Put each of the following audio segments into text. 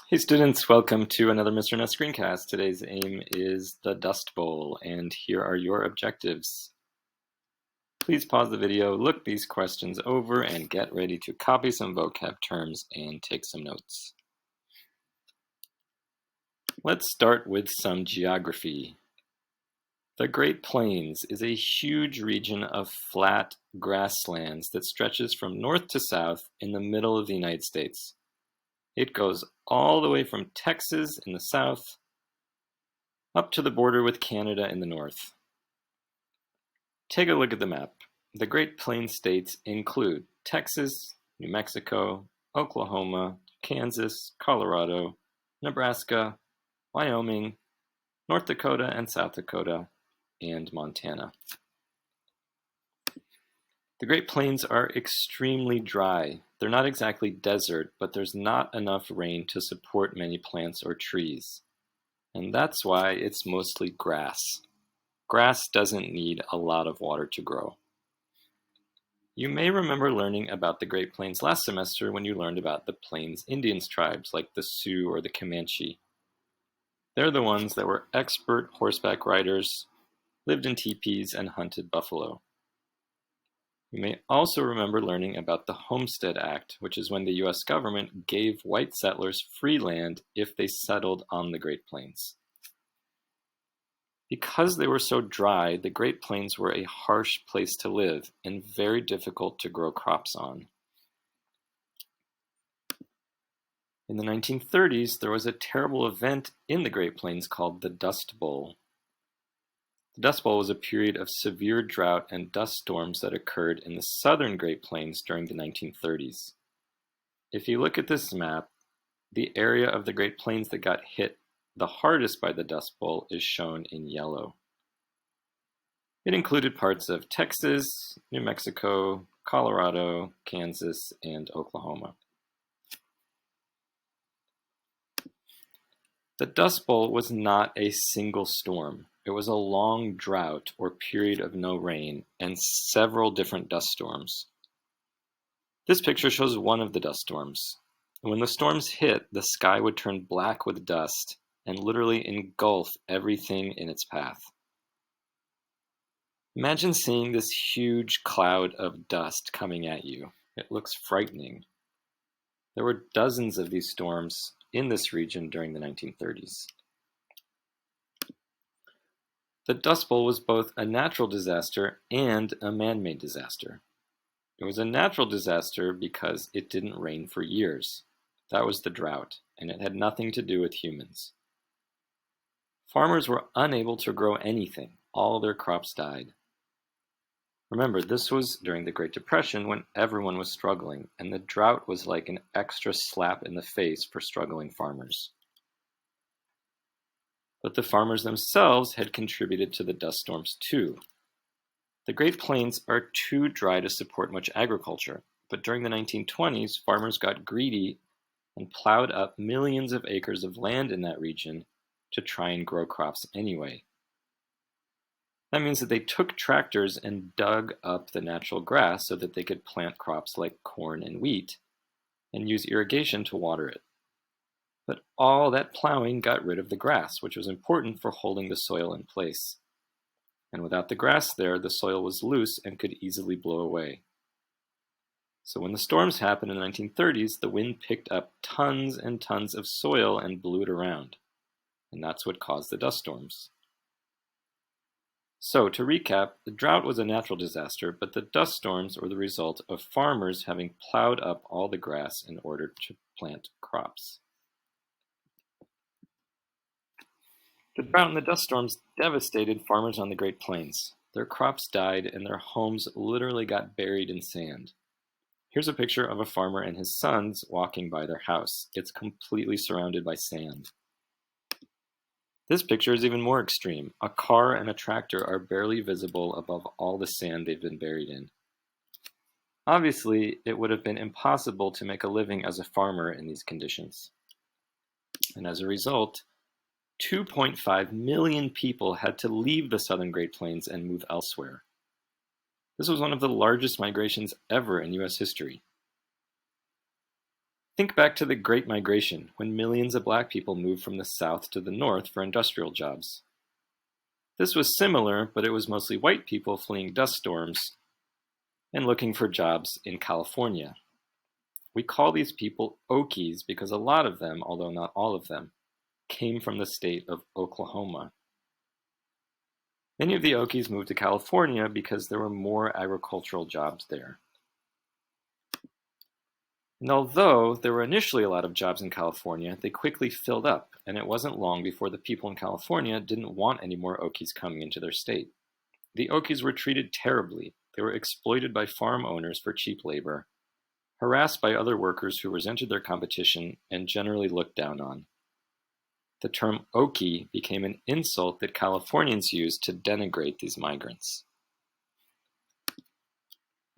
Hey students, welcome to another Mr. Ness screencast. Today's aim is the Dust Bowl, and here are your objectives. Please pause the video, look these questions over, and get ready to copy some vocab terms and take some notes. Let's start with some geography. The Great Plains is a huge region of flat grasslands that stretches from north to south in the middle of the United States. It goes all the way from Texas in the south up to the border with Canada in the north. Take a look at the map. The Great Plains states include Texas, New Mexico, Oklahoma, Kansas, Colorado, Nebraska, Wyoming, North Dakota and South Dakota, and Montana. The Great Plains are extremely dry. They're not exactly desert, but there's not enough rain to support many plants or trees. And that's why it's mostly grass. Grass doesn't need a lot of water to grow. You may remember learning about the Great Plains last semester when you learned about the Plains Indians tribes like the Sioux or the Comanche. They're the ones that were expert horseback riders, lived in teepees, and hunted buffalo. You may also remember learning about the Homestead Act, which is when the U.S. government gave white settlers free land if they settled on the Great Plains. Because they were so dry, the Great Plains were a harsh place to live and very difficult to grow crops on. In the 1930s, there was a terrible event in the Great Plains called the Dust Bowl. The Dust Bowl was a period of severe drought and dust storms that occurred in the southern Great Plains during the 1930s. If you look at this map, the area of the Great Plains that got hit the hardest by the Dust Bowl is shown in yellow. It included parts of Texas, New Mexico, Colorado, Kansas, and Oklahoma. The Dust Bowl was not a single storm. It was a long drought or period of no rain and several different dust storms. This picture shows one of the dust storms. When the storms hit, the sky would turn black with dust and literally engulf everything in its path. Imagine seeing this huge cloud of dust coming at you. It looks frightening. There were dozens of these storms in this region during the 1930s. The Dust Bowl was both a natural disaster and a man-made disaster. It was a natural disaster because it didn't rain for years. That was the drought, and it had nothing to do with humans. Farmers were unable to grow anything. All their crops died. Remember, this was during the Great Depression when everyone was struggling, and the drought was like an extra slap in the face for struggling farmers. But the farmers themselves had contributed to the dust storms too. The Great Plains are too dry to support much agriculture, but during the 1920s, farmers got greedy and plowed up millions of acres of land in that region to try and grow crops anyway. That means that they took tractors and dug up the natural grass so that they could plant crops like corn and wheat and use irrigation to water it. But all that plowing got rid of the grass, which was important for holding the soil in place. And without the grass there, the soil was loose and could easily blow away. So when the storms happened in the 1930s, the wind picked up tons and tons of soil and blew it around. And that's what caused the dust storms. So to recap, the drought was a natural disaster, but the dust storms were the result of farmers having plowed up all the grass in order to plant crops. The drought and the dust storms devastated farmers on the Great Plains. Their crops died and their homes literally got buried in sand. Here's a picture of a farmer and his sons walking by their house. It's completely surrounded by sand. This picture is even more extreme. A car and a tractor are barely visible above all the sand they've been buried in. Obviously, it would have been impossible to make a living as a farmer in these conditions. And as a result, 2.5 million people had to leave the southern Great Plains and move elsewhere. This was one of the largest migrations ever in U.S. history. Think back to the Great Migration, when millions of black people moved from the South to the North for industrial jobs. This was similar, but it was mostly white people fleeing dust storms and looking for jobs in California. We call these people Okies because a lot of them, although not all of them, came from the state of Oklahoma. Many of the Okies moved to California because there were more agricultural jobs there. And although there were initially a lot of jobs in California, they quickly filled up, and it wasn't long before the people in California didn't want any more Okies coming into their state. The Okies were treated terribly. They were exploited by farm owners for cheap labor, harassed by other workers who resented their competition, and generally looked down on. The term Okie became an insult that Californians used to denigrate these migrants.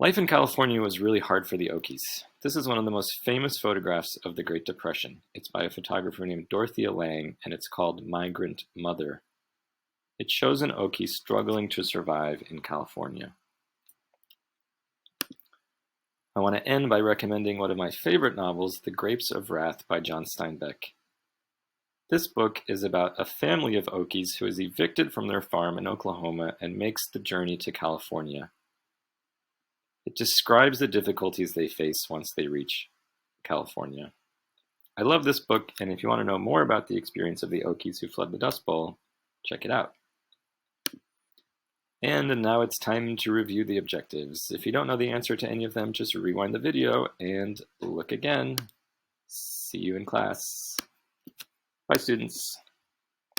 Life in California was really hard for the Okies. This is one of the most famous photographs of the Great Depression. It's by a photographer named Dorothea Lange, and it's called Migrant Mother. It shows an Okie struggling to survive in California. I want to end by recommending one of my favorite novels, The Grapes of Wrath by John Steinbeck. This book is about a family of Okies who is evicted from their farm in Oklahoma and makes the journey to California. It describes the difficulties they face once they reach California. I love this book, and if you want to know more about the experience of the Okies who fled the Dust Bowl, check it out. And now it's time to review the objectives. If you don't know the answer to any of them, just rewind the video and look again. See you in class. Bye, students.